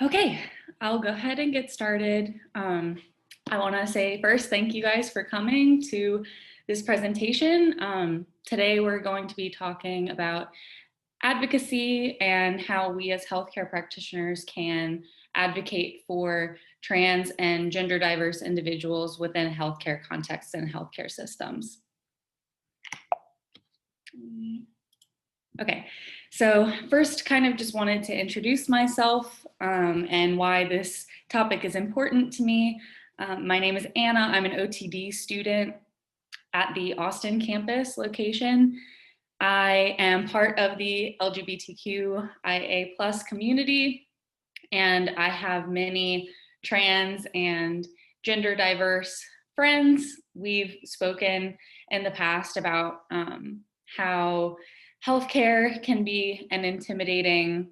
Okay, I'll go ahead and get started. I want to say first, thank you guys for coming to this presentation. Today, we're going to be talking about advocacy and how we as healthcare practitioners can advocate for trans and gender diverse individuals within healthcare contexts and healthcare systems. Okay, so first kind of just wanted to introduce myself and why this topic is important to me. My name is Anna. I'm an OTD student at the Austin campus location. I am part of the LGBTQIA+ community, and I have many trans and gender diverse friends. We've spoken in the past about how healthcare can be an intimidating,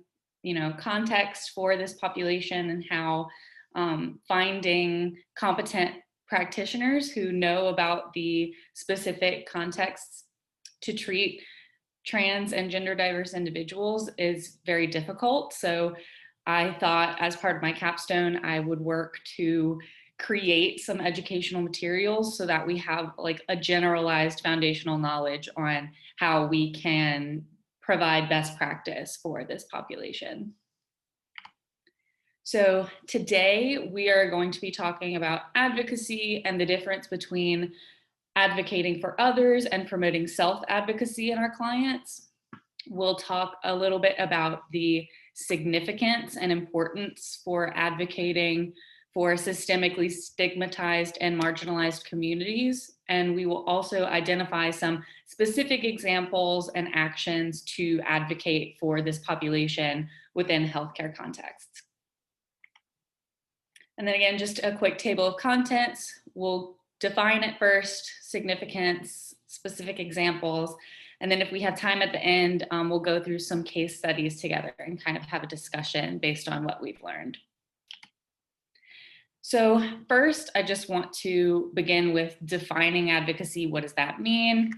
context for this population, and how finding competent practitioners who know about the specific contexts to treat trans and gender diverse individuals is very difficult. So I thought as part of my capstone, I would work to create some educational materials so that we have like a generalized foundational knowledge on how we can provide best practice for this population. So today we are going to be talking about advocacy and the difference between advocating for others and promoting self-advocacy in our clients. We'll talk a little bit about the significance and importance for advocating for systemically stigmatized and marginalized communities. And we will also identify some specific examples and actions to advocate for this population within healthcare contexts. And then again, just a quick table of contents. We'll define it first, significance, specific examples, and then if we have time at the end, we'll go through some case studies together and kind of have a discussion based on what we've learned. So first, I just want to begin with defining advocacy. What does that mean?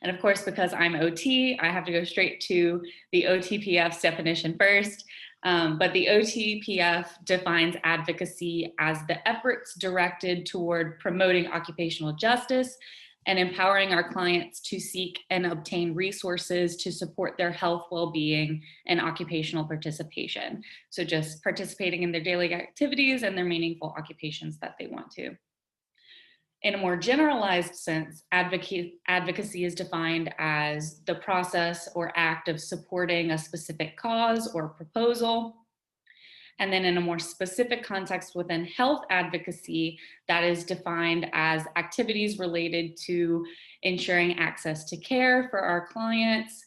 And of course, because I'm OT, I have to go straight to the OTPF's definition first. But the OTPF defines advocacy as the efforts directed toward promoting occupational justice and empowering our clients to seek and obtain resources to support their health, well-being, and occupational participation. So just participating in their daily activities and their meaningful occupations that they want to. In a more generalized sense, advocacy is defined as the process or act of supporting a specific cause or proposal. And then in a more specific context within health advocacy, that is defined as activities related to ensuring access to care for our clients,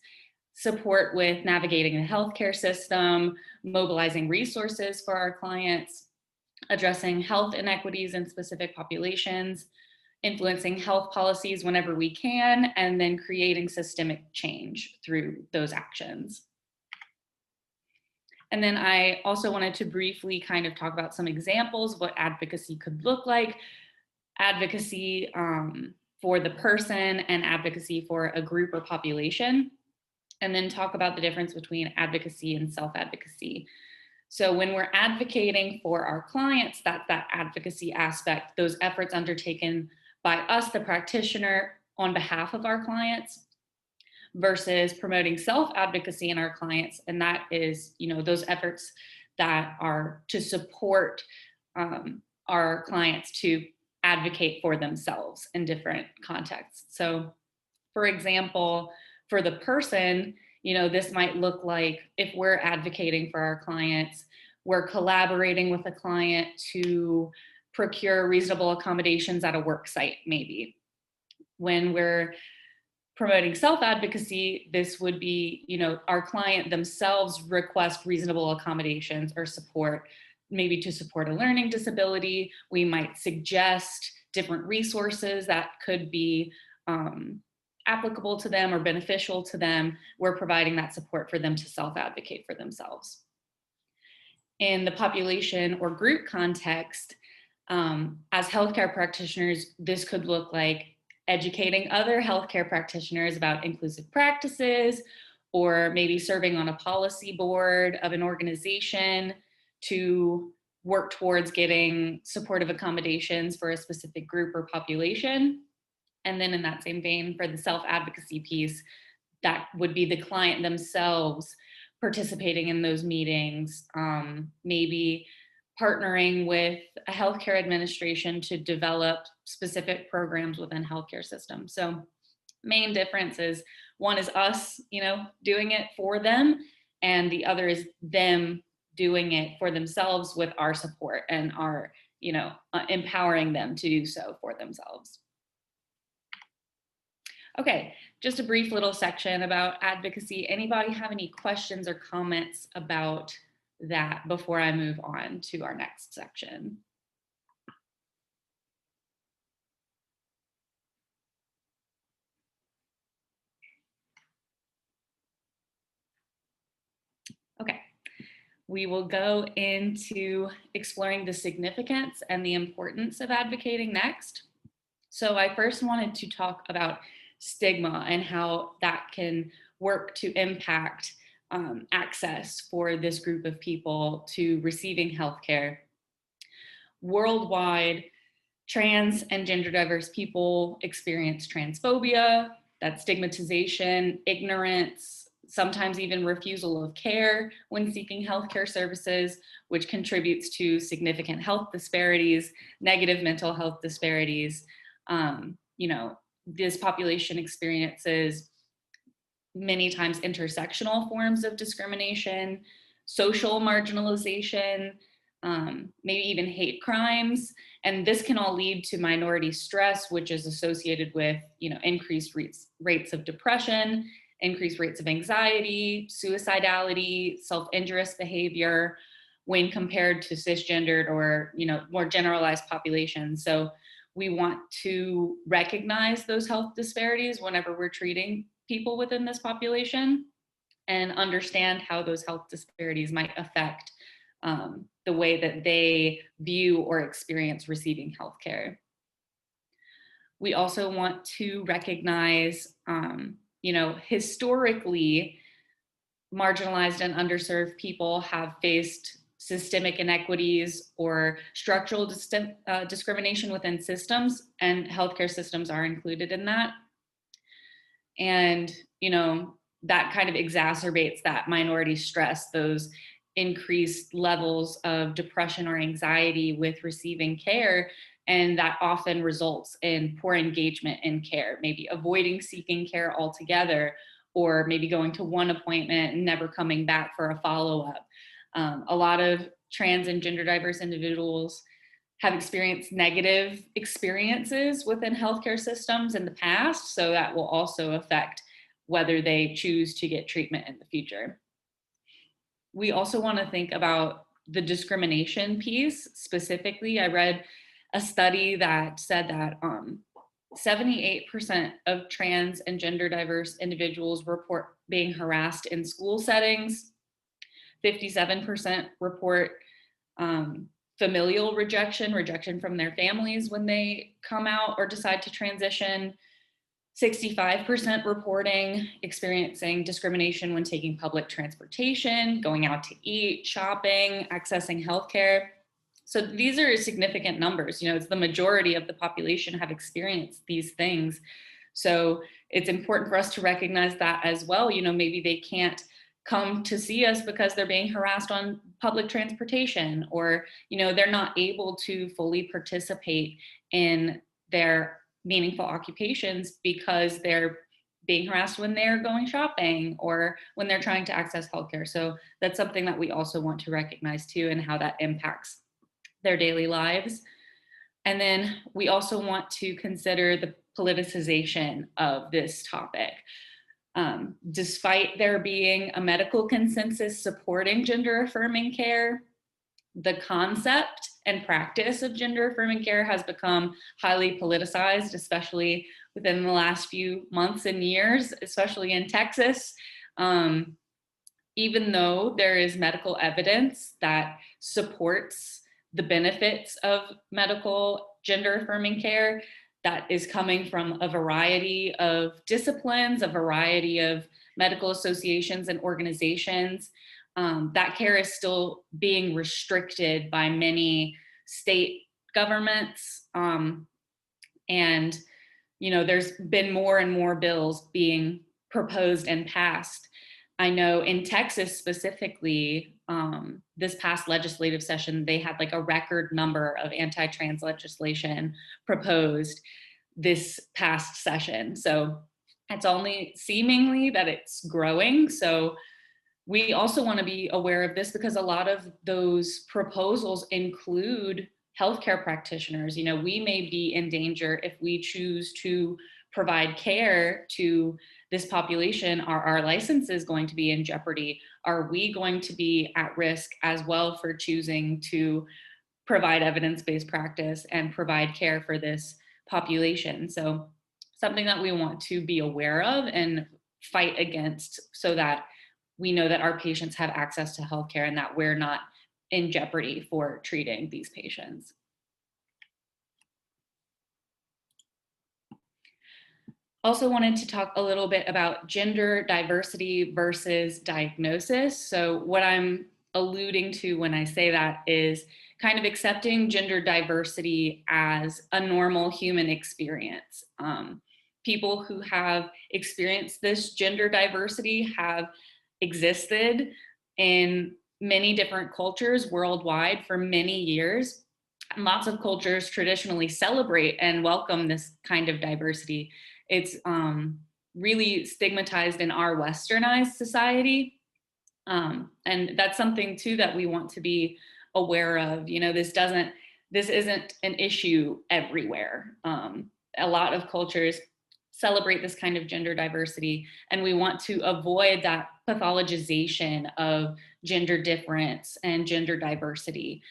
support with navigating the healthcare system, mobilizing resources for our clients, addressing health inequities in specific populations, influencing health policies whenever we can, and then creating systemic change through those actions. And then I also wanted to briefly kind of talk about some examples of what advocacy could look like. Advocacy for the person and advocacy for a group or population. And then talk about the difference between advocacy and self-advocacy. So when we're advocating for our clients, that's that advocacy aspect, those efforts undertaken by us, the practitioner, on behalf of our clients, versus promoting self-advocacy in our clients. And that is, those efforts that are to support our clients to advocate for themselves in different contexts. So for example, for the person, this might look like if we're advocating for our clients, we're collaborating with a client to procure reasonable accommodations at a work site, maybe. When we're promoting self-advocacy, this would be, our client themselves request reasonable accommodations or support, maybe to support a learning disability. We might suggest different resources that could be applicable to them or beneficial to them. We're providing that support for them to self-advocate for themselves. In the population or group context, as healthcare practitioners, this could look like educating other healthcare practitioners about inclusive practices, or maybe serving on a policy board of an organization to work towards getting supportive accommodations for a specific group or population. And then in that same vein, for the self-advocacy piece, that would be the client themselves participating in those meetings, maybe partnering with a healthcare administration to develop specific programs within healthcare systems. So main difference is one is us, doing it for them, and the other is them doing it for themselves with our support and our, empowering them to do so for themselves. Okay, just a brief little section about advocacy. Anybody have any questions or comments about that before I move on to our next section? Okay, we will go into exploring the significance and the importance of advocating next. So I first wanted to talk about stigma and how that can work to impact access for this group of people to receiving healthcare. Worldwide, trans and gender diverse people experience transphobia, that's stigmatization, ignorance, sometimes even refusal of care when seeking healthcare services, which contributes to significant health disparities, negative mental health disparities. This population experiences many times intersectional forms of discrimination, social marginalization, maybe even hate crimes. And this can all lead to minority stress, which is associated with, increased rates of depression, increased rates of anxiety, suicidality, self-injurious behavior when compared to cisgendered or, more generalized populations. So we want to recognize those health disparities whenever we're treating people within this population and understand how those health disparities might affect the way that they view or experience receiving healthcare. We also want to recognize, historically, marginalized and underserved people have faced systemic inequities or structural discrimination within systems, and healthcare systems are included in that. And, that kind of exacerbates that minority stress, those increased levels of depression or anxiety with receiving care. And that often results in poor engagement in care, maybe avoiding seeking care altogether, or maybe going to one appointment and never coming back for a follow-up. A lot of trans and gender diverse individuals have experienced negative experiences within healthcare systems in the past, so that will also affect whether they choose to get treatment in the future. We also want to think about the discrimination piece specifically. I read a study that said that 78% of trans and gender diverse individuals report being harassed in school settings. 57% report familial rejection from their families when they come out or decide to transition. 65% reporting experiencing discrimination when taking public transportation, going out to eat, shopping, accessing healthcare. So these are significant numbers. It's the majority of the population have experienced these things. So it's important for us to recognize that as well. Maybe they can't come to see us because they're being harassed on public transportation, or, they're not able to fully participate in their meaningful occupations because they're being harassed when they're going shopping or when they're trying to access healthcare. So that's something that we also want to recognize too, and how that impacts their daily lives. And then we also want to consider the politicization of this topic. Despite there being a medical consensus supporting gender affirming care, the concept and practice of gender affirming care has become highly politicized, especially within the last few months and years, especially in Texas. Even though there is medical evidence that supports the benefits of medical gender affirming care, that is coming from a variety of disciplines, a variety of medical associations and organizations. that care is still being restricted by many state governments. And, there's been more and more bills being proposed and passed. I know in Texas specifically, this past legislative session, they had like a record number of anti-trans legislation proposed this past session. So it's only seemingly that it's growing. So we also want to be aware of this because a lot of those proposals include healthcare practitioners. We may be in danger if we choose to provide care to this population. Are our licenses going to be in jeopardy? Are we going to be at risk as well for choosing to provide evidence-based practice and provide care for this population? So something that we want to be aware of and fight against so that we know that our patients have access to healthcare and that we're not in jeopardy for treating these patients. Also wanted to talk a little bit about gender diversity versus diagnosis. So what I'm alluding to when I say that is kind of accepting gender diversity as a normal human experience. People who have experienced this gender diversity have existed in many different cultures worldwide for many years. Lots of cultures traditionally celebrate and welcome this kind of diversity. It's really stigmatized in our westernized society. And that's something too that we want to be aware of. This isn't an issue everywhere. A lot of cultures celebrate this kind of gender diversity, and we want to avoid that pathologization of gender difference and gender diversity.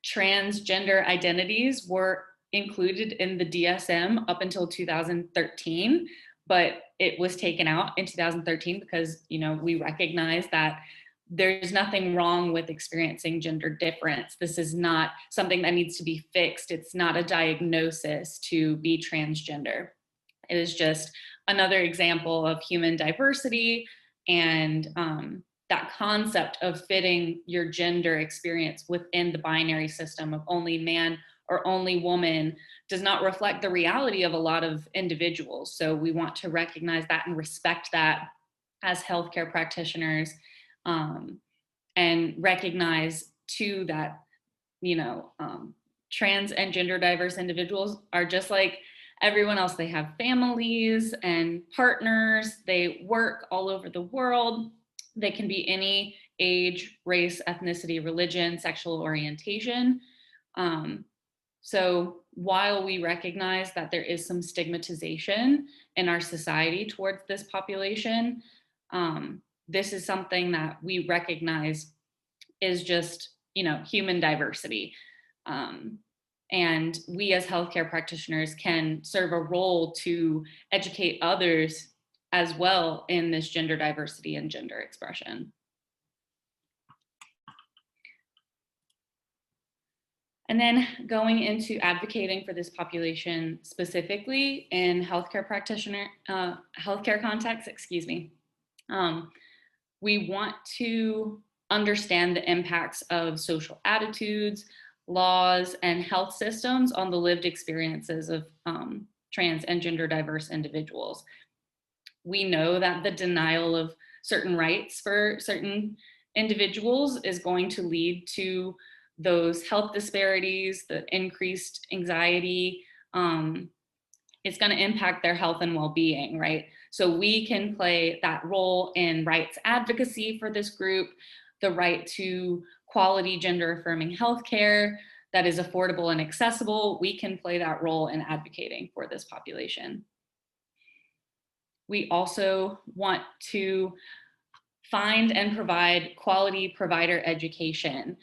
Transgender identities were included in the DSM up until 2013, but it was taken out in 2013 because, we recognize that there's nothing wrong with experiencing gender difference. This is not something that needs to be fixed. It's not a diagnosis to be transgender. It is just another example of human diversity, and that concept of fitting your gender experience within the binary system of only man or only woman does not reflect the reality of a lot of individuals. So we want to recognize that and respect that as healthcare practitioners, and recognize too that, trans and gender diverse individuals are just like everyone else. They have families and partners. They work all over the world. They can be any age, race, ethnicity, religion, sexual orientation. So while we recognize that there is some stigmatization in our society towards this population, this is something that we recognize is just, human diversity. And we as healthcare practitioners can serve a role to educate others as well in this gender diversity and gender expression. And then going into advocating for this population specifically in healthcare context, we want to understand the impacts of social attitudes, laws, and health systems on the lived experiences of trans and gender diverse individuals. We know that the denial of certain rights for certain individuals is going to lead to those health disparities, the increased anxiety. It's going to impact their health and well-being, right? So we can play that role in rights advocacy for this group, the right to quality gender-affirming healthcare that is affordable and accessible. We can play that role in advocating for this population. We also want to find and provide quality provider education.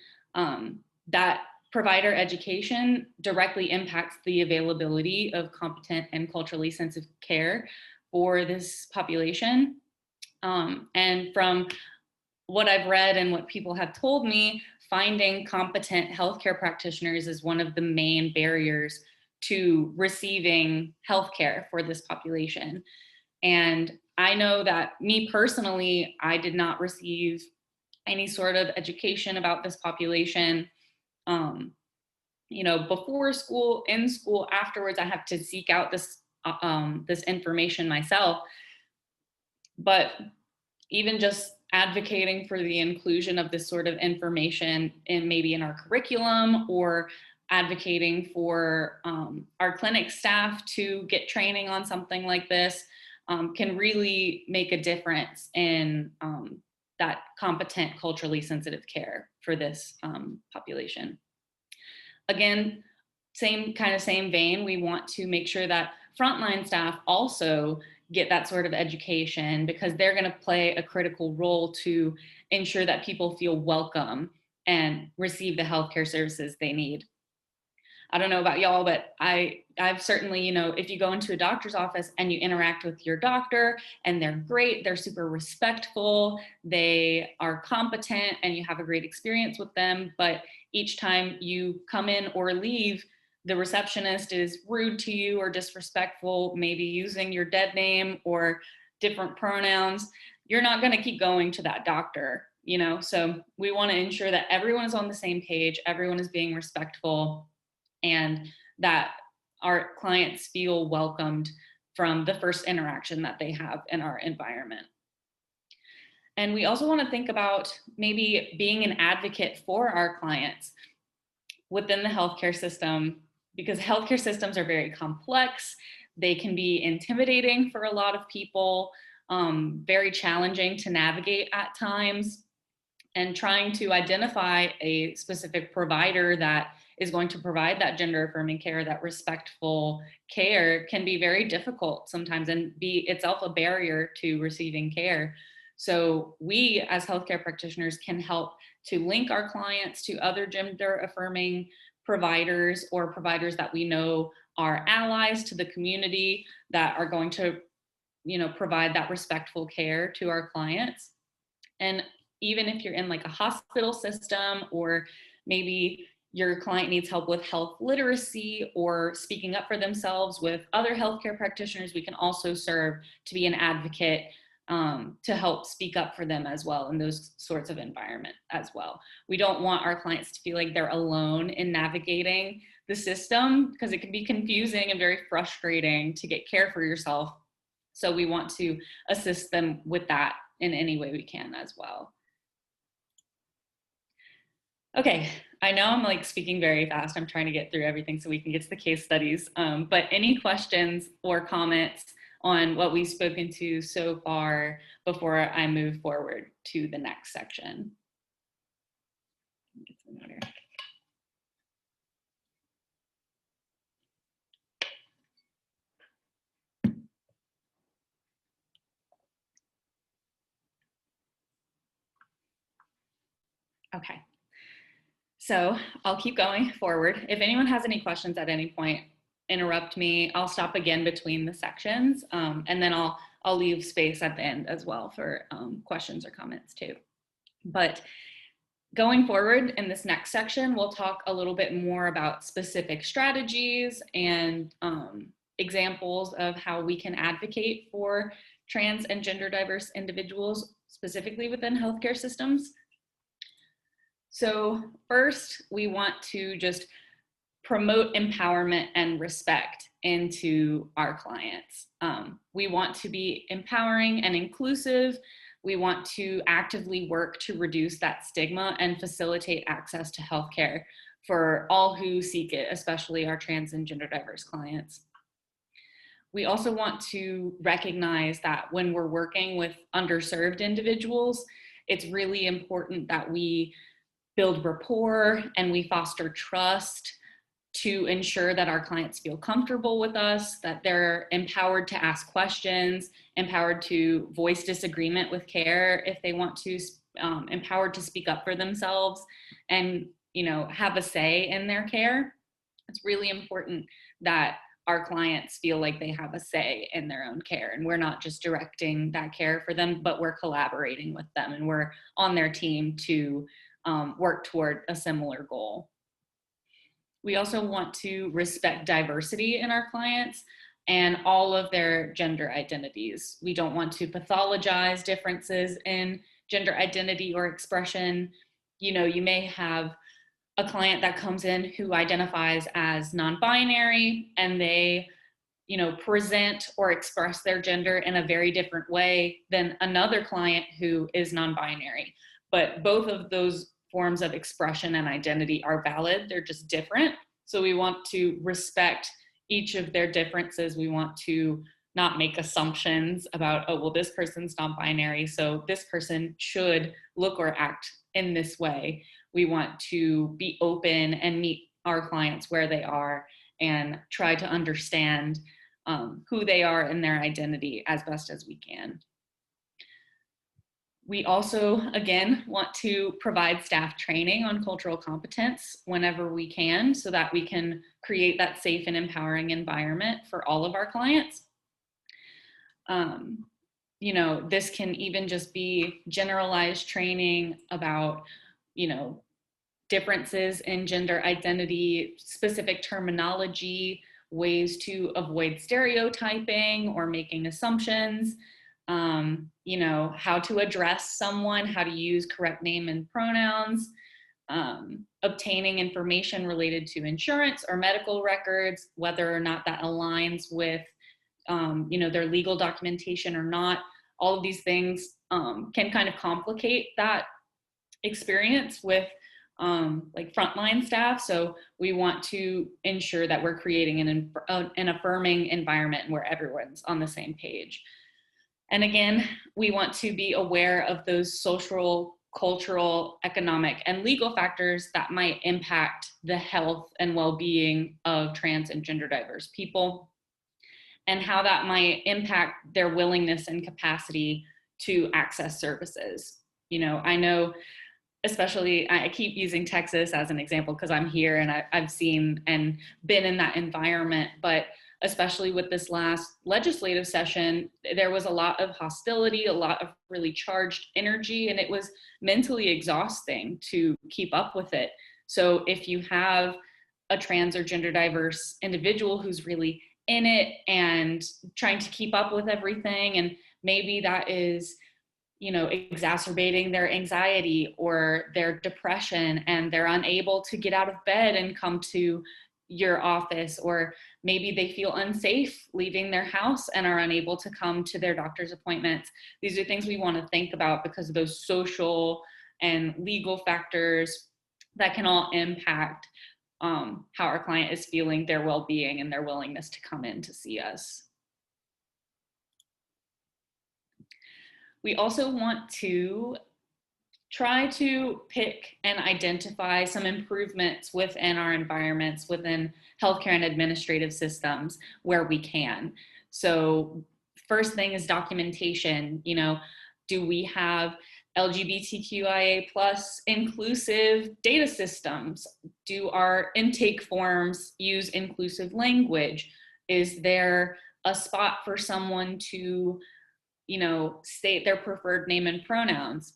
That provider education directly impacts the availability of competent and culturally sensitive care for this population. And from what I've read and what people have told me, finding competent healthcare practitioners is one of the main barriers to receiving healthcare for this population. And I know that me personally, I did not receive any sort of education about this population. Um, before school, in school, afterwards, I have to seek out this information myself. But even just advocating for the inclusion of this sort of information in maybe in our curriculum, or advocating for our clinic staff to get training on something like this, can really make a difference in that competent, culturally sensitive care for this population. Again, same vein, we want to make sure that frontline staff also get that sort of education, because they're going to play a critical role to ensure that people feel welcome and receive the healthcare services they need. I don't know about y'all, but I've certainly, if you go into a doctor's office and you interact with your doctor and they're great, they're super respectful, they are competent, and you have a great experience with them, but each time you come in or leave, the receptionist is rude to you or disrespectful, maybe using your dead name or different pronouns, you're not going to keep going to that doctor, So we want to ensure that everyone is on the same page, everyone is being respectful, and that our clients feel welcomed from the first interaction that they have in our environment. And we also want to think about maybe being an advocate for our clients within the healthcare system, because healthcare systems are very complex. They can be intimidating for a lot of people, very challenging to navigate at times. And trying to identify a specific provider that is going to provide that gender affirming care, that respectful care, can be very difficult sometimes and be itself a barrier to receiving care. So we as healthcare practitioners can help to link our clients to other gender affirming providers, or providers that we know are allies to the community that are going to, provide that respectful care to our clients. And even if you're in like a hospital system, or maybe your client needs help with health literacy or speaking up for themselves with other healthcare practitioners, we can also serve to be an advocate to help speak up for them as well in those sorts of environment as well. We don't want our clients to feel like they're alone in navigating the system, because it can be confusing and very frustrating to get care for yourself. So we want to assist them with that in any way we can as well. Okay, I know I'm like speaking very fast. I'm trying to get through everything so we can get to the case studies. But any questions or comments on what we've spoken to so far before I move forward to the next section? Get some water. Okay. So I'll keep going forward. If anyone has any questions at any point, interrupt me. I'll stop again between the sections, and then I'll leave space at the end as well for questions or comments too. But going forward in this next section, we'll talk a little bit more about specific strategies and examples of how we can advocate for trans and gender diverse individuals, specifically within healthcare systems. So first, we want to just promote empowerment and respect into our clients. We want to be empowering and inclusive. We want to actively work to reduce that stigma and facilitate access to healthcare for all who seek it, especially our trans and gender diverse clients. We also want to recognize that when we're working with underserved individuals, it's really important that we build rapport and we foster trust to ensure that our clients feel comfortable with us, that they're empowered to ask questions, empowered to voice disagreement with care if they want to, empowered to speak up for themselves and, have a say in their care. It's really important that our clients feel like they have a say in their own care, and we're not just directing that care for them, but we're collaborating with them and we're on their team to work toward a similar goal. We also want to respect diversity in our clients and all of their gender identities. We don't want to pathologize differences in gender identity or expression. You know, you may have a client that comes in who identifies as non-binary, and they, you know, present or express their gender in a very different way than another client who is non-binary. But both of those forms of expression and identity are valid. They're just different. So we want to respect each of their differences. We want to not make assumptions about, oh, well, this person's non-binary, so this person should look or act in this way. We want to be open and meet our clients where they are and try to understand who they are and their identity as best as we can. We also, again, want to provide staff training on cultural competence whenever we can, so that we can create that safe and empowering environment for all of our clients. You know, this can even just be generalized training about, you know, differences in gender identity, specific terminology, ways to avoid stereotyping or making assumptions, you know, how to address someone, how to use correct name and pronouns, obtaining information related to insurance or medical records, whether or not that aligns with, you know, their legal documentation or not. All of these things can kind of complicate that experience with like frontline staff. So we want to ensure that we're creating an affirming environment where everyone's on the same page. And again, we want to be aware of those social, cultural, economic, and legal factors that might impact the health and well-being of trans and gender diverse people, and how that might impact their willingness and capacity to access services. You know, I know, especially, I keep using Texas as an example because I'm here and I've seen and been in that environment, but especially with this last legislative session, there was a lot of hostility, a lot of really charged energy, and it was mentally exhausting to keep up with it. So if you have a trans or gender diverse individual who's really in it and trying to keep up with everything, and maybe that is, you know, exacerbating their anxiety or their depression, and they're unable to get out of bed and come to your office, or maybe they feel unsafe leaving their house and are unable to come to their doctor's appointments. These are things we want to think about because of those social and legal factors that can all impact how our client is feeling, their well-being, and their willingness to come in to see us. We also want to try to pick and identify some improvements within our environments, within healthcare and administrative systems where we can. So first thing is documentation. You know, do we have LGBTQIA+ inclusive data systems? Do our intake forms use inclusive language? Is there a spot for someone to, you know, state their preferred name and pronouns?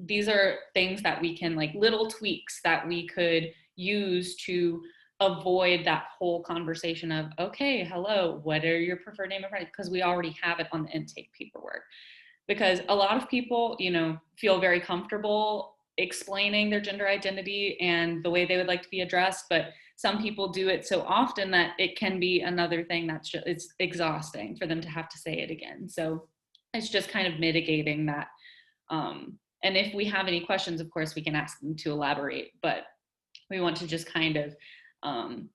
These are things that we can, like little tweaks that we could use to avoid that whole conversation of, okay, hello, what are your preferred name and pronouns? Because we already have it on the intake paperwork. Because a lot of people, you know, feel very comfortable explaining their gender identity and the way they would like to be addressed, but some people do it so often that it can be another thing that's just, it's exhausting for them to have to say it again. So it's just kind of mitigating that. And if we have any questions, of course, we can ask them to elaborate, but we want to just kind of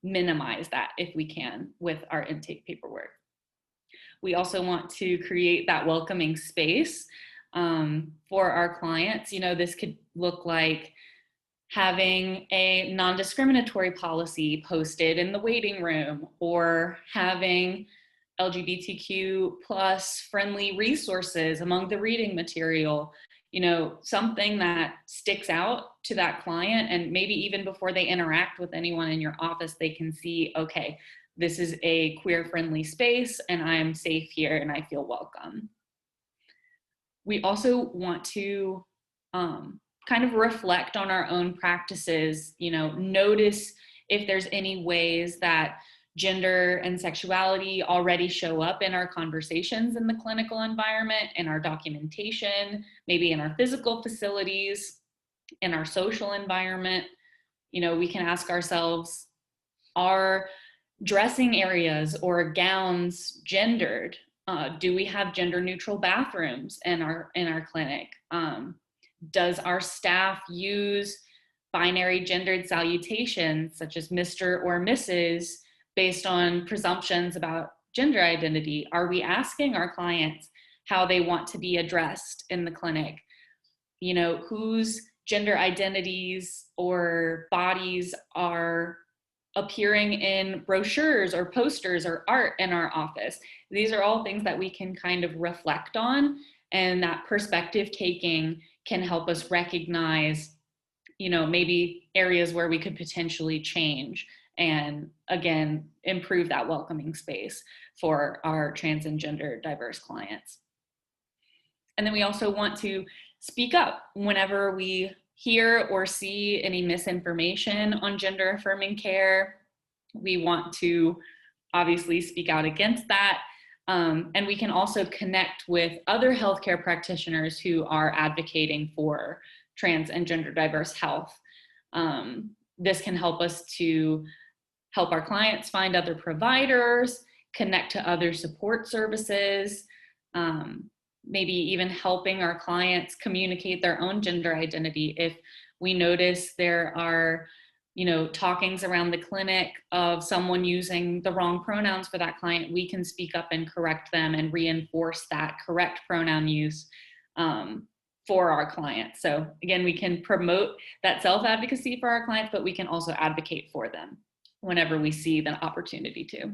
minimize that if we can with our intake paperwork. We also want to create that welcoming space for our clients. You know, this could look like having a non-discriminatory policy posted in the waiting room, or having LGBTQ+ friendly resources among the reading material. You know, something that sticks out to that client, and maybe even before they interact with anyone in your office, they can see, okay, this is a queer friendly space and I'm safe here and I feel welcome. We also want to kind of reflect on our own practices, you know, notice if there's any ways that gender and sexuality already show up in our conversations in the clinical environment, in our documentation, maybe in our physical facilities, in our social environment. You know, we can ask ourselves, are dressing areas or gowns gendered? Do we have gender neutral bathrooms in our clinic? Does our staff use binary gendered salutations such as Mr. or Mrs. based on presumptions about gender identity? Are we asking our clients how they want to be addressed in the clinic? You know, whose gender identities or bodies are appearing in brochures or posters or art in our office? These are all things that we can kind of reflect on, and that perspective taking can help us recognize, you know, maybe areas where we could potentially change and again improve that welcoming space for our trans and gender diverse clients. And then we also want to speak up whenever we hear or see any misinformation on gender affirming care. We want to obviously speak out against that. And we can also connect with other healthcare practitioners who are advocating for trans and gender diverse health. This can help us to help our clients find other providers, connect to other support services, maybe even helping our clients communicate their own gender identity. If we notice there are, you know, talkings around the clinic of someone using the wrong pronouns for that client, we can speak up and correct them and reinforce that correct pronoun use for our clients. So again, we can promote that self-advocacy for our clients, but we can also advocate for them whenever we see the opportunity to.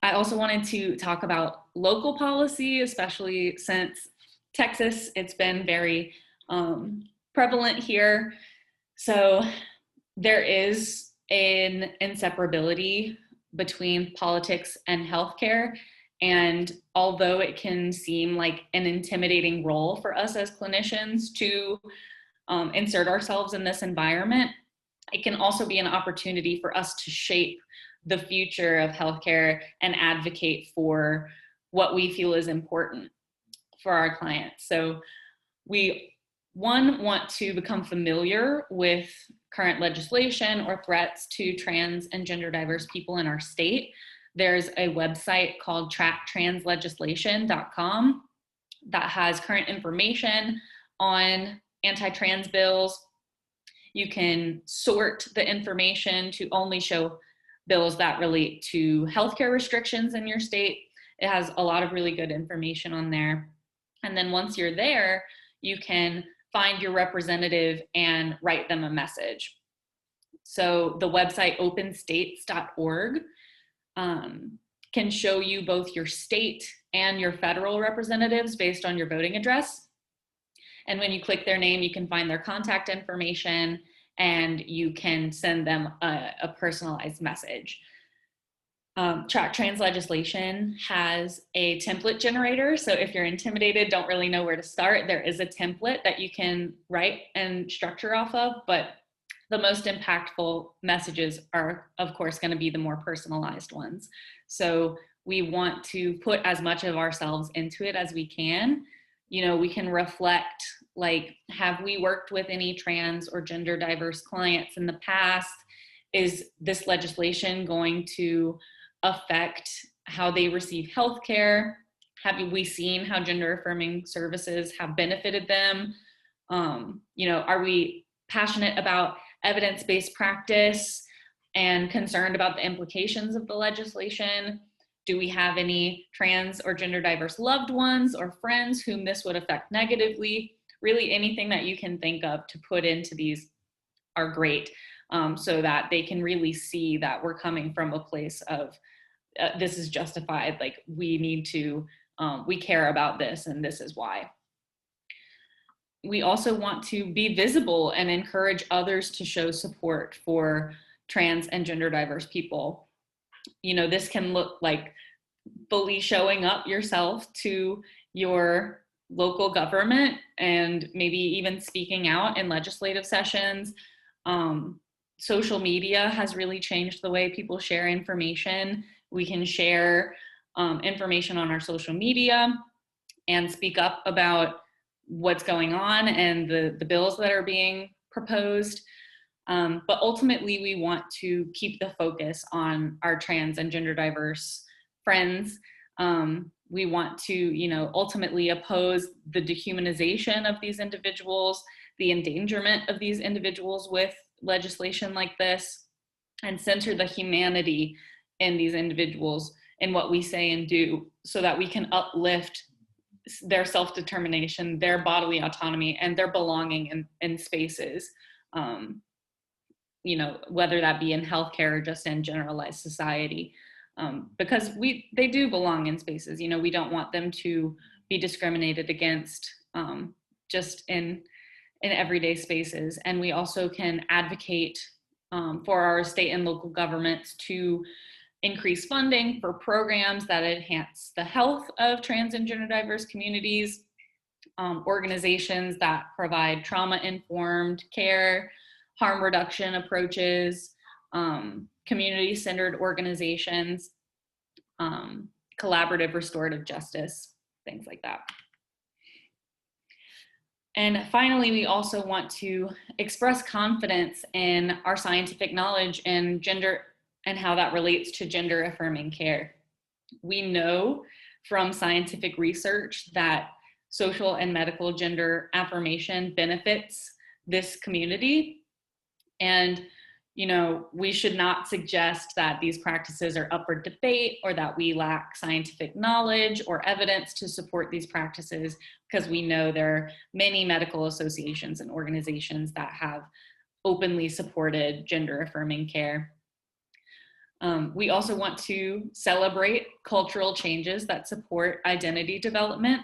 I also wanted to talk about local policy, especially since Texas, it's been very prevalent here. So there is an inseparability between politics and healthcare. And although it can seem like an intimidating role for us as clinicians to insert ourselves in this environment, it can also be an opportunity for us to shape the future of healthcare and advocate for what we feel is important for our clients. So we, one, want to become familiar with current legislation or threats to trans and gender diverse people in our state. There's a website called tracktranslegislation.com that has current information on anti-trans bills. You can sort the information to only show bills that relate to healthcare restrictions in your state. It has a lot of really good information on there. And then once you're there, you can find your representative and write them a message. So the website openstates.org can show you both your state and your federal representatives based on your voting address. And when you click their name, you can find their contact information and you can send them a personalized message. Track Trans Legislation has a template generator. So if you're intimidated, don't really know where to start, there is a template that you can write and structure off of, but the most impactful messages are, of course, going to be the more personalized ones. So we want to put as much of ourselves into it as we can. You know, we can reflect, like, have we worked with any trans or gender diverse clients in the past? Is this legislation going to affect how they receive healthcare? Have we seen how gender affirming services have benefited them? You know, are we passionate about evidence-based practice and concerned about the implications of the legislation? Do we have any trans or gender diverse loved ones or friends whom this would affect negatively? Really, anything that you can think of to put into these are great, so that they can really see that we're coming from a place of this is justified, like we need to, we care about this and this is why. We also want to be visible and encourage others to show support for trans and gender diverse people. You know, this can look like fully showing up yourself to your local government and maybe even speaking out in legislative sessions. social media has really changed the way people share information. We can share information on our social media and speak up about what's going on and the bills that are being proposed. But ultimately, we want to keep the focus on our trans and gender diverse friends. We want to, you know, ultimately oppose the dehumanization of these individuals, the endangerment of these individuals with legislation like this, and center the humanity in these individuals in what we say and do, so that we can uplift their self-determination, their bodily autonomy, and their belonging in spaces, you know, whether that be in healthcare or just in generalized society, because they do belong in spaces. You know, we don't want them to be discriminated against just in everyday spaces. And we also can advocate for our state and local governments to increase funding for programs that enhance the health of trans and gender diverse communities, organizations that provide trauma-informed care, harm reduction approaches, community-centered organizations, collaborative restorative justice, things like that. And finally, we also want to express confidence in our scientific knowledge and gender and how that relates to gender affirming care. We know from scientific research that social and medical gender affirmation benefits this community. And, you know, we should not suggest that these practices are up for debate or that we lack scientific knowledge or evidence to support these practices, because we know there are many medical associations and organizations that have openly supported gender affirming care. We also want to celebrate cultural changes that support identity development.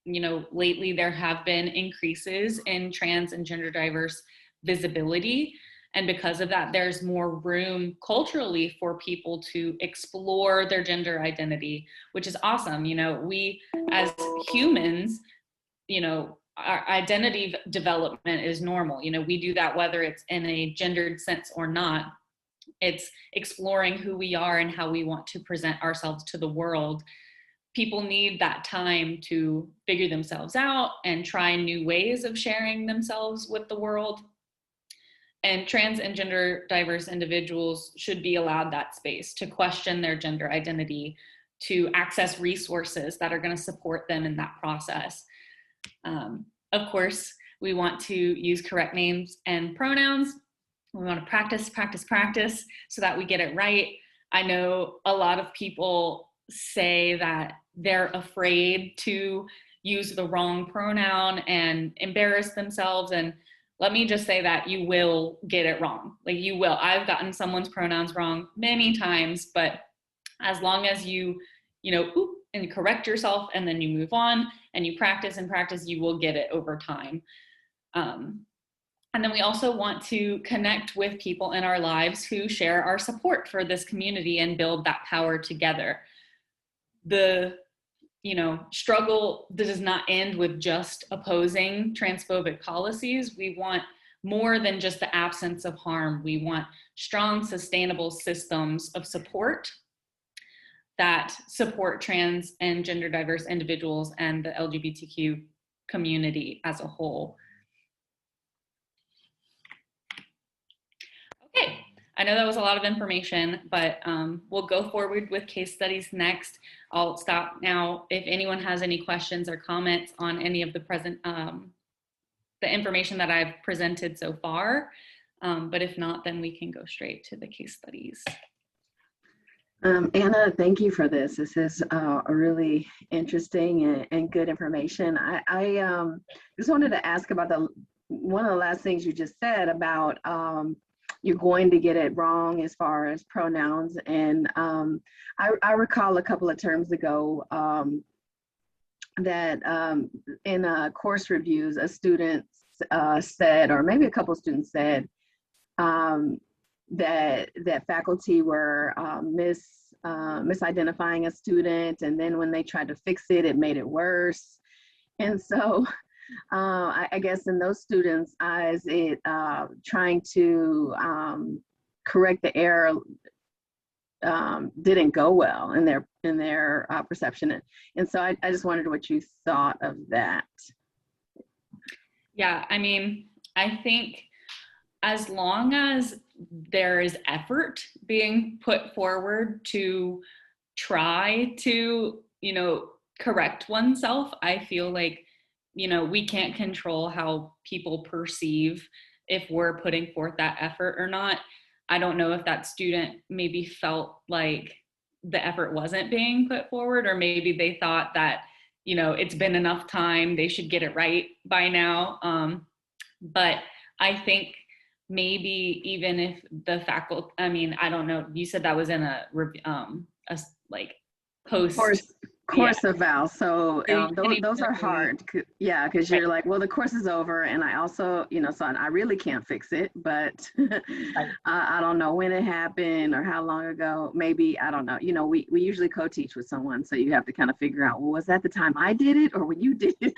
You know, lately there have been increases in trans and gender diverse visibility. And because of that, there's more room culturally for people to explore their gender identity, which is awesome. You know, we as humans, you know, our identity development is normal. You know, we do that whether it's in a gendered sense or not. It's exploring who we are and how we want to present ourselves to the world. People need that time to figure themselves out and try new ways of sharing themselves with the world. And trans and gender diverse individuals should be allowed that space to question their gender identity, to access resources that are going to support them in that process. Of course, we want to use correct names and pronouns. We want to practice so that we get it right. I know a lot of people say that they're afraid to use the wrong pronoun and embarrass themselves. And let me just say that you will get it wrong. Like, you will. I've gotten someone's pronouns wrong many times, but as long as you know, and correct yourself and then you move on and you practice and practice, you will get it over time. And then we also want to connect with people in our lives who share our support for this community and build that power together. The, you know, struggle does not end with just opposing transphobic policies. We want more than just the absence of harm. We want strong, sustainable systems of support that support trans and gender diverse individuals and the LGBTQ community as a whole. Okay, I know that was a lot of information, but we'll go forward with case studies next. I'll stop now if anyone has any questions or comments on any of the the information that I've presented so far. But if not, then we can go straight to the case studies. Anna, thank you for this. This is a really interesting and good information. I just wanted to ask about one of the last things you just said about you're going to get it wrong as far as pronouns. And I recall a couple of terms ago that in course reviews, a student said, or maybe a couple of students said, that faculty were misidentifying a student, and then when they tried to fix it, it made it worse. And so I guess in those students' eyes, it trying to correct the error didn't go well in their perception, and so I just wondered what you thought of that. Yeah, I mean, I think as long as there is effort being put forward to try to, correct oneself, I feel like, we can't control how people perceive if we're putting forth that effort or not. I don't know if that student maybe felt like the effort wasn't being put forward, or maybe they thought that, it's been enough time, they should get it right by now. But I think maybe even if the faculty, I mean, I don't know, you said that was in a like post. Yeah. Course eval. So those are Really, hard. Yeah, because right, you're like, well, the course is over, and I also, so I really can't fix it, but right. I don't know when it happened or how long ago. Maybe I don't know. We usually co-teach with someone, so you have to kind of figure out, well, was that the time I did it or when you did it?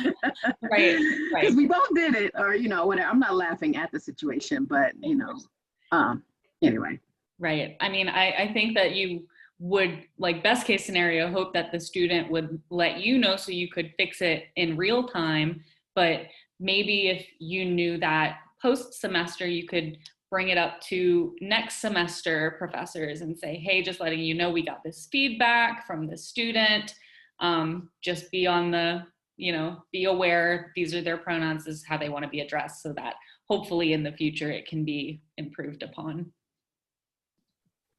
Right, Because right, we both did it, or whatever. I'm not laughing at the situation, but anyway. right. I mean, I think that you would, like, best case scenario, hope that the student would let you know so you could fix it in real time. But maybe if you knew that post semester, you could bring it up to next semester professors and say, hey, just letting you know, we got this feedback from the student. Just be on the, be aware, these are their pronouns, this is how they want to be addressed, so that hopefully in the future it can be improved upon.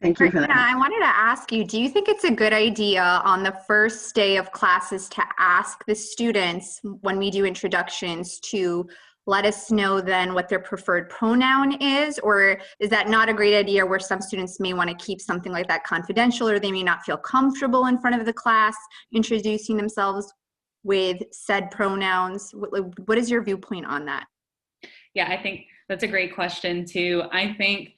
Thank you for Yeah, that. I wanted to ask you, do you think it's a good idea on the first day of classes to ask the students when we do introductions to let us know then what their preferred pronoun is? Or is that not a great idea where some students may want to keep something like that confidential, or they may not feel comfortable in front of the class introducing themselves with said pronouns? What is your viewpoint on that? Yeah, I think that's a great question too. I think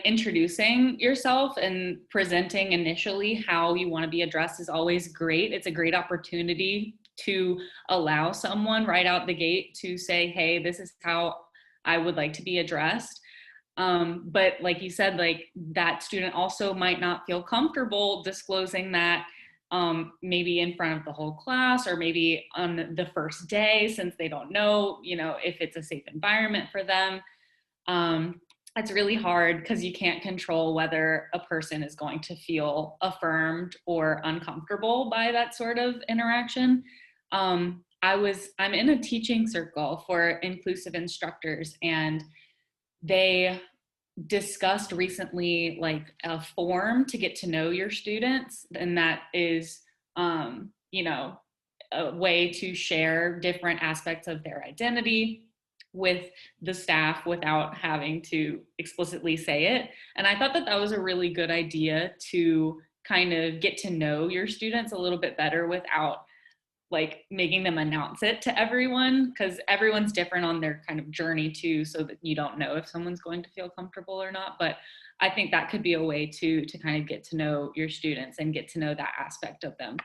introducing yourself and presenting initially how you want to be addressed is always great. It's a great opportunity to allow someone right out the gate to say, hey, this is how I would like to be addressed. But like you said, like, that student also might not feel comfortable disclosing that, maybe in front of the whole class, or maybe on the first day, since they don't know, if it's a safe environment for them. It's really hard because you can't control whether a person is going to feel affirmed or uncomfortable by that sort of interaction. I'm in a teaching circle for inclusive instructors, and they discussed recently like a form to get to know your students, and that is, a way to share different aspects of their identity with the staff without having to explicitly say it. And I thought that that was a really good idea, to kind of get to know your students a little bit better without like making them announce it to everyone, because everyone's different on their kind of journey too, so that you don't know if someone's going to feel comfortable or not. But I think that could be a way to kind of get to know your students and get to know that aspect of them,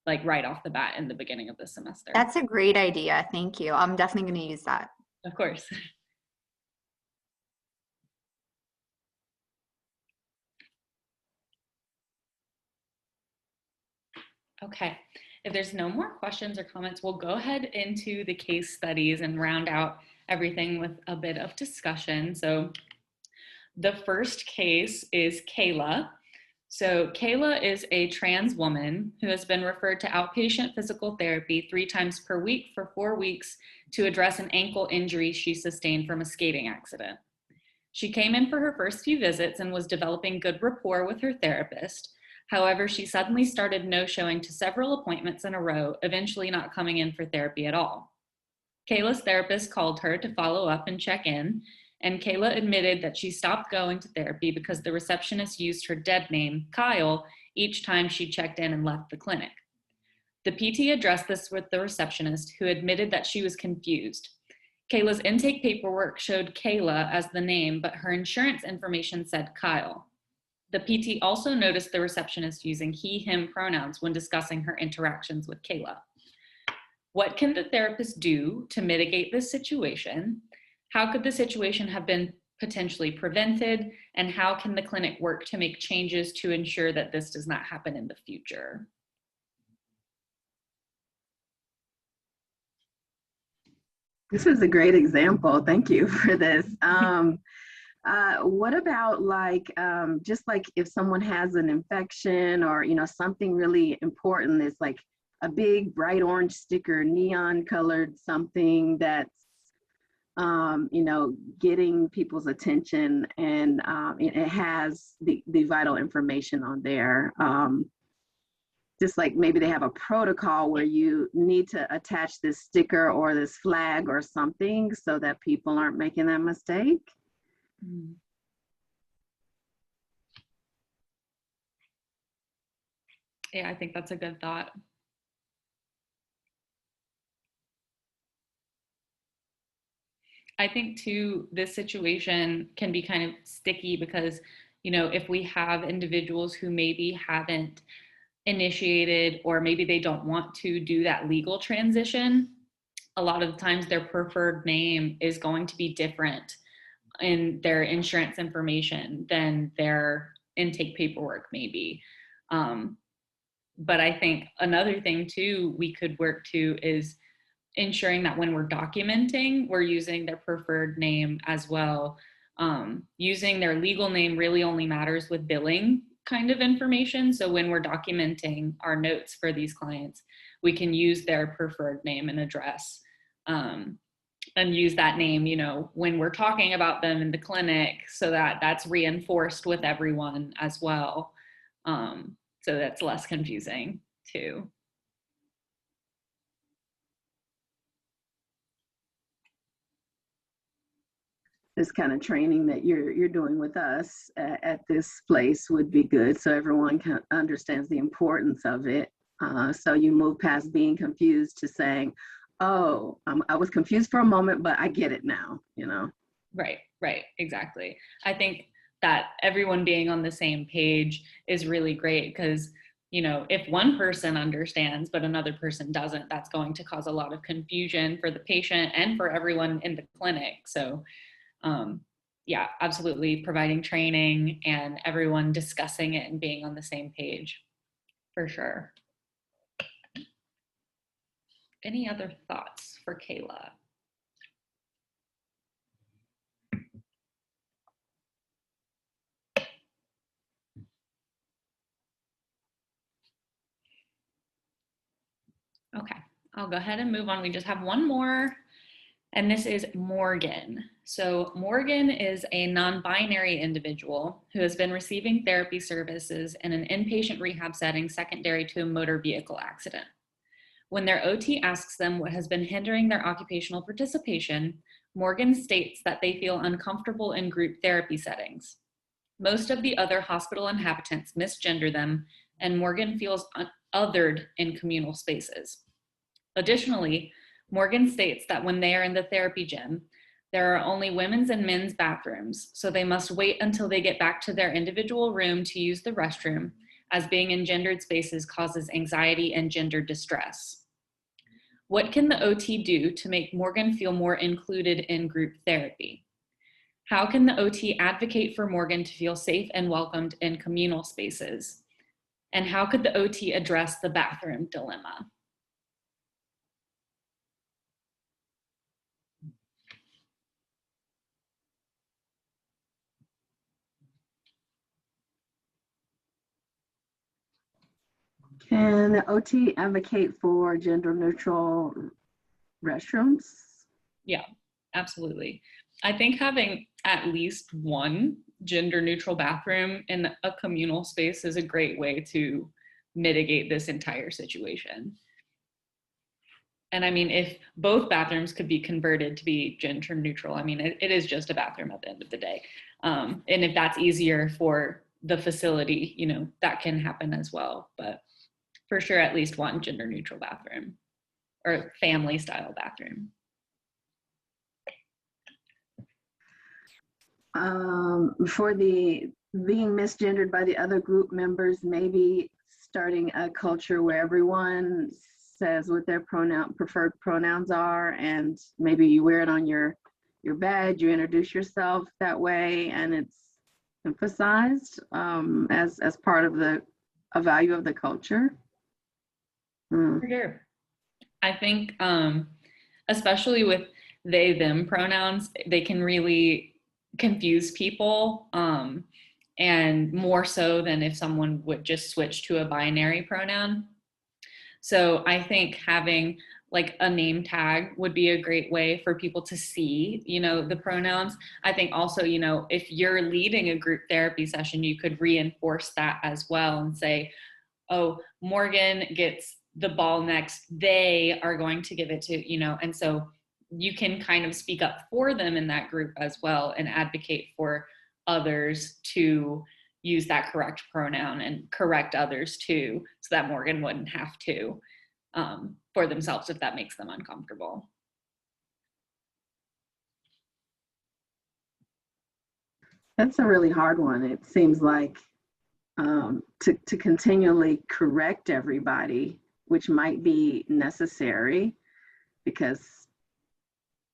like right off the bat in the beginning of the semester. That's a great idea. Thank you. I'm definitely going to use that. Of course. Okay, if there's no more questions or comments, we'll go ahead into the case studies and round out everything with a bit of discussion. So the first case is Kayla. So Kayla is a trans woman who has been referred to outpatient physical therapy 3 times per week for 4 weeks to address an ankle injury she sustained from a skating accident. She came in for her first few visits and was developing good rapport with her therapist. However, she suddenly started no-showing to several appointments in a row, eventually not coming in for therapy at all. Kayla's therapist called her to follow up and check in, and Kayla admitted that she stopped going to therapy because the receptionist used her dead name, Kyle, each time she checked in and left the clinic. The PT addressed this with the receptionist, who admitted that she was confused. Kayla's intake paperwork showed Kayla as the name, but her insurance information said Kyle. The PT also noticed the receptionist using he, him pronouns when discussing her interactions with Kayla. What can the therapist do to mitigate this situation? How could the situation have been potentially prevented? And how can the clinic work to make changes to ensure that this does not happen in the future? This is a great example. Thank you for this. What about like, just like if someone has an infection or, something really important, it's like a big bright orange sticker, neon colored something that's, getting people's attention, and it has the vital information on there. Just like maybe they have a protocol where you need to attach this sticker or this flag or something so that people aren't making that mistake. Yeah, I think that's a good thought. I think too, this situation can be kind of sticky because, if we have individuals who maybe haven't initiated, or maybe they don't want to do that legal transition, a lot of the times their preferred name is going to be different in their insurance information than their intake paperwork maybe. But I think another thing too we could work to is ensuring that when we're documenting, we're using their preferred name as well. Using their legal name really only matters with billing kind of information. So when we're documenting our notes for these clients, we can use their preferred name and address, and use that name, when we're talking about them in the clinic, so that that's reinforced with everyone as well. So that's less confusing too. This kind of training that you're doing with us at this place would be good, so everyone understands the importance of it. So you move past being confused to saying, "Oh, I was confused for a moment, but I get it now." Right, exactly. I think that everyone being on the same page is really great because, if one person understands but another person doesn't, that's going to cause a lot of confusion for the patient and for everyone in the clinic. So yeah, absolutely, providing training and everyone discussing it and being on the same page, for sure. Any other thoughts for Kayla? Okay, I'll go ahead and move on. We just have one more, and this is Morgan. So Morgan is a non-binary individual who has been receiving therapy services in an inpatient rehab setting secondary to a motor vehicle accident. When their OT asks them what has been hindering their occupational participation, Morgan states that they feel uncomfortable in group therapy settings. Most of the other hospital inhabitants misgender them, and Morgan feels othered in communal spaces. Additionally, Morgan states that when they are in the therapy gym, there are only women's and men's bathrooms, so they must wait until they get back to their individual room to use the restroom, as being in gendered spaces causes anxiety and gender distress. What can the OT do to make Morgan feel more included in group therapy? How can the OT advocate for Morgan to feel safe and welcomed in communal spaces? And how could the OT address the bathroom dilemma? Can the OT advocate for gender neutral restrooms? Yeah, absolutely. I think having at least one gender neutral bathroom in a communal space is a great way to mitigate this entire situation. And I mean, if both bathrooms could be converted to be gender neutral, I mean, it is just a bathroom at the end of the day. And if that's easier for the facility, that can happen as well. But for sure, at least one gender neutral bathroom or family style bathroom. For the being misgendered by the other group members, maybe starting a culture where everyone says what their preferred pronouns are, and maybe you wear it on your badge, you introduce yourself that way, and it's emphasized as part of a value of the culture. For sure. I think, especially with they, them pronouns, they can really confuse people, and more so than if someone would just switch to a binary pronoun. So I think having like a name tag would be a great way for people to see, the pronouns. I think also, if you're leading a group therapy session, you could reinforce that as well and say, oh, Morgan gets the ball next. They are going to give it to, and so you can kind of speak up for them in that group as well and advocate for others to use that correct pronoun and correct others too, so that Morgan wouldn't have to for themselves if that makes them uncomfortable. That's a really hard one. It seems like to continually correct everybody, which might be necessary because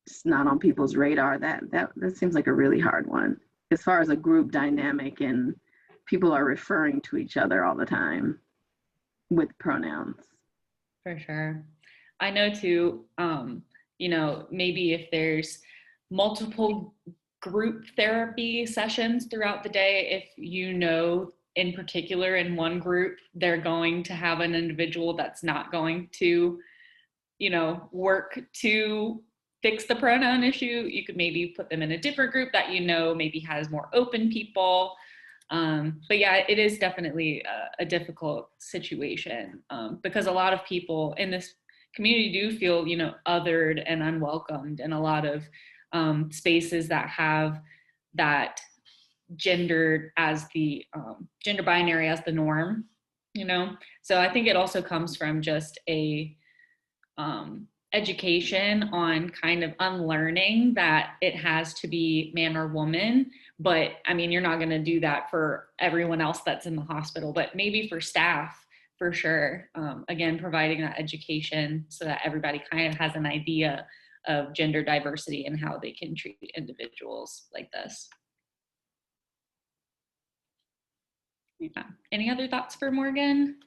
it's not on people's radar. That seems like a really hard one as far as a group dynamic, and people are referring to each other all the time with pronouns. For sure. I know too, maybe if there's multiple group therapy sessions throughout the day, if in particular in one group, they're going to have an individual that's not going to, work to fix the pronoun issue, you could maybe put them in a different group that maybe has more open people. But yeah, it is definitely a difficult situation because a lot of people in this community do feel, othered and unwelcomed in a lot of spaces that have that gender as the gender binary as the norm, So I think it also comes from just a education on kind of unlearning that it has to be man or woman. But I mean, you're not going to do that for everyone else that's in the hospital, but maybe for staff, for sure. Again, providing that education so that everybody kind of has an idea of gender diversity and how they can treat individuals like this. Yeah. Any other thoughts for Morgan?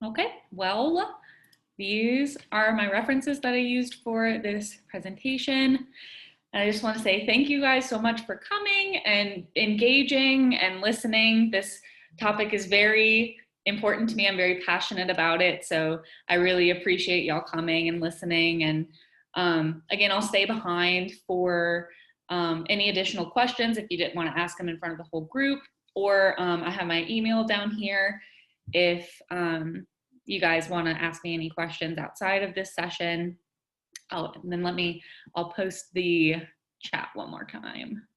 Okay, well, these are my references that I used for this presentation. And I just want to say thank you guys so much for coming and engaging and listening. This topic is very important to me. I'm very passionate about it. So I really appreciate y'all coming and listening. And again, I'll stay behind for any additional questions if you didn't want to ask them in front of the whole group, or I have my email down here if you guys want to ask me any questions outside of this session. And then I'll post the chat one more time.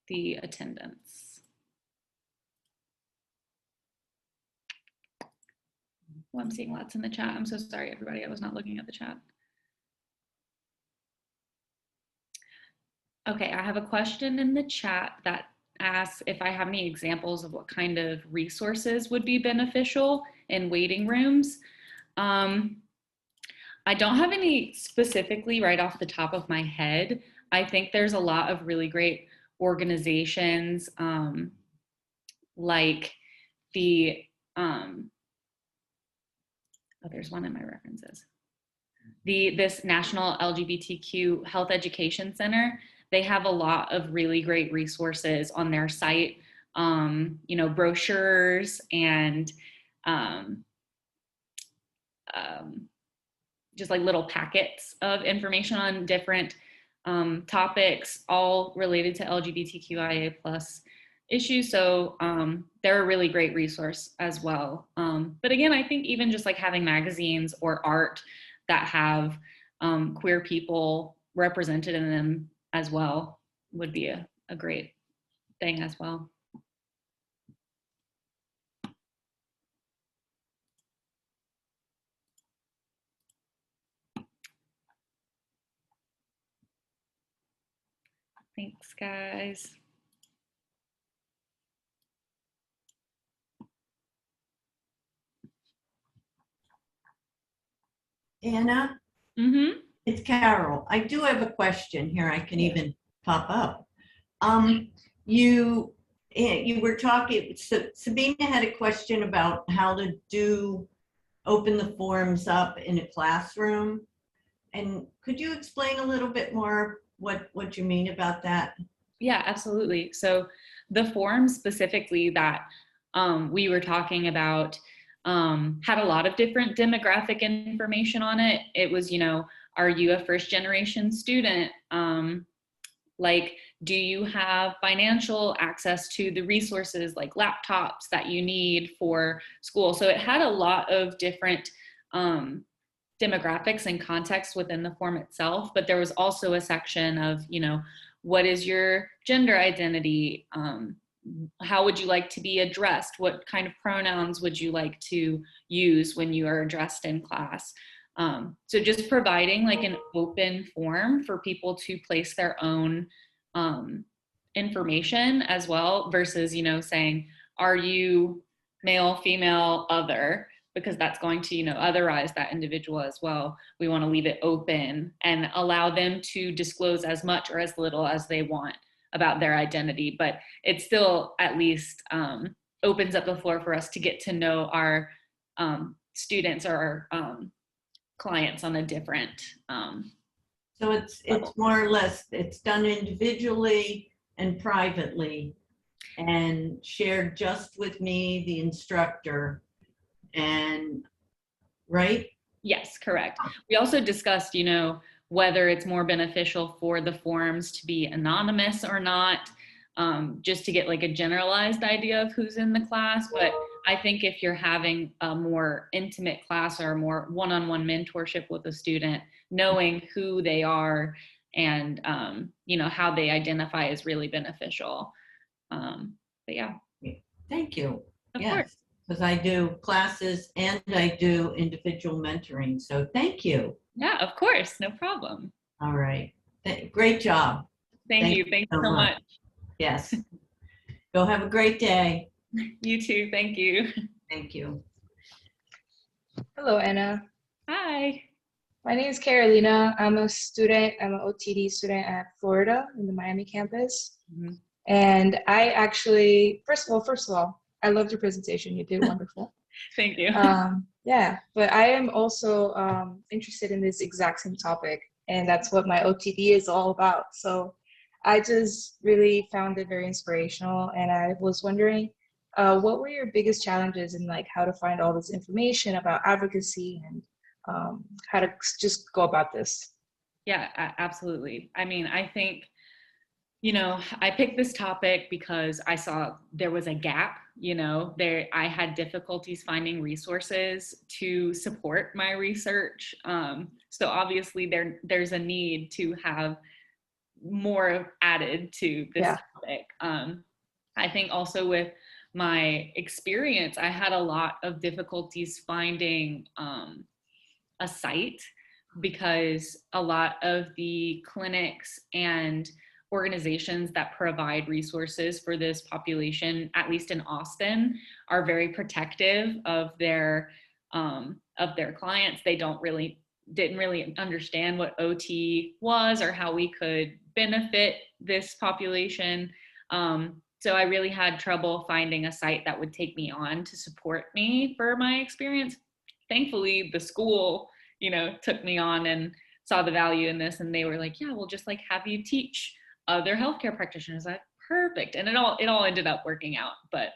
The attendance. Oh, I'm seeing lots in the chat. I'm so sorry, everybody. I was not looking at the chat. Okay, I have a question in the chat that asks if I have any examples of what kind of resources would be beneficial in waiting rooms. I don't have any specifically right off the top of my head. I think there's a lot of really great organizations like the, there's one in my references. This National LGBTQ Health Education Center. They have a lot of really great resources on their site, brochures and just like little packets of information on different topics, all related to LGBTQIA+ issues. So they're a really great resource as well. But again, I think even just like having magazines or art that have queer people represented in them as well would be a great thing as well. Thanks, guys. Anna, Mm-hmm. it's Carol. I do have a question here. I can even pop up. You were talking, Sabina had a question about how to open the forms up in a classroom. And could you explain a little bit more what you mean about that? Yeah, absolutely. So the form specifically that we were talking about had a lot of different demographic information on it. It was, are you a first generation student? Like, do you have financial access to the resources like laptops that you need for school? So it had a lot of different demographics and context within the form itself, but there was also a section of, what is your gender identity? How would you like to be addressed? What kind of pronouns would you like to use when you are addressed in class? So just providing like an open form for people to place their own information as well versus, saying, are you male, female, other? Because that's going to, otherize that individual as well. We want to leave it open and allow them to disclose as much or as little as they want about their identity, but it still at least opens up the floor for us to get to know our students or our clients on a different So it's more or less, it's done individually and privately and shared just with me, the instructor, and right? Yes, correct. We also discussed, whether it's more beneficial for the forms to be anonymous or not, just to get like a generalized idea of who's in the class. But I think if you're having a more intimate class or a more one-on-one mentorship with a student, knowing who they are and, how they identify is really beneficial. But yeah. Thank you. Of Yes. course. Because I do classes and I do individual mentoring. So thank you. Yeah, of course. No problem. All right. Great job. Thank you. Thank you so much. Yes. Go have a great day. You too. Thank you. Thank you. Hello, Anna. Hi. My name is Carolina. I'm a student. I'm an OTD student at Florida in the Miami campus. Mhm. And I actually, first of all, I loved your presentation. You did wonderful. Thank you. Yeah, but I am also interested in this exact same topic, and that's what my OTD is all about. So I just really found it very inspirational, and I was wondering, what were your biggest challenges in like how to find all this information about advocacy and how to just go about this? Yeah, absolutely. I mean, I think, I picked this topic because I saw there was a gap, I had difficulties finding resources to support my research. So obviously there's a need to have more added to this topic. I think also with my experience, I had a lot of difficulties finding a site because a lot of the clinics and organizations that provide resources for this population, at least in Austin, are very protective of their clients. They didn't really understand what OT was or how we could benefit this population. So I really had trouble finding a site that would take me on to support me for my experience. Thankfully, the school, took me on and saw the value in this, and they were like, yeah, we'll just like have you teach other healthcare practitioners. Like, perfect. And it all ended up working out. But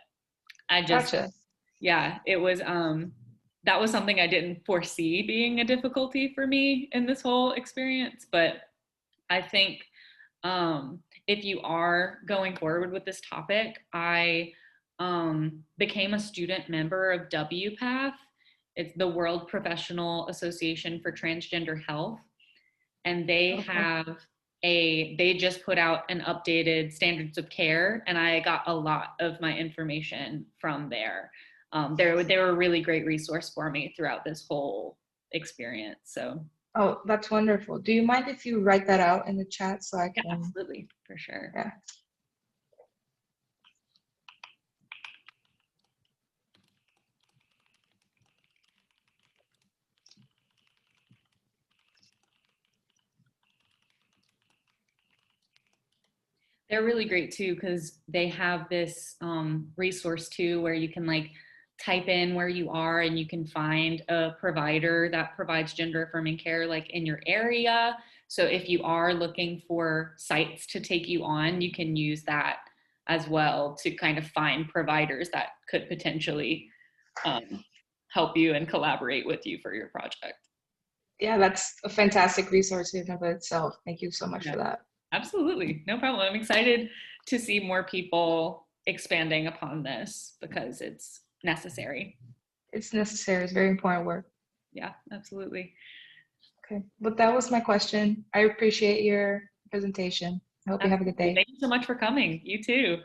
I just, Gotcha. yeah, it was, that was something I didn't foresee being a difficulty for me in this whole experience. But I think if you are going forward with this topic, I became a student member of WPATH. It's the World Professional Association for Transgender Health. And they they just put out an updated standards of care, and I got a lot of my information from there. They were a really great resource for me throughout this whole experience. So Oh, that's wonderful. Do you mind if you write that out in the chat so I Yeah, can? absolutely, for sure. Yeah. They're really great too because they have this resource too where you can like type in where you are and you can find a provider that provides gender affirming care like in your area. So if you are looking for sites to take you on, you can use that as well to kind of find providers that could potentially help you and collaborate with you for your project. Yeah, that's a fantastic resource in and of itself. Thank you so much Yeah. for that. Absolutely, no problem. I'm excited to see more people expanding upon this because it's necessary. It's necessary. It's very important work. Yeah, absolutely. Okay, but that was my question. I appreciate your presentation. I hope you have a good Absolutely. day. Thank you so much for coming. You too.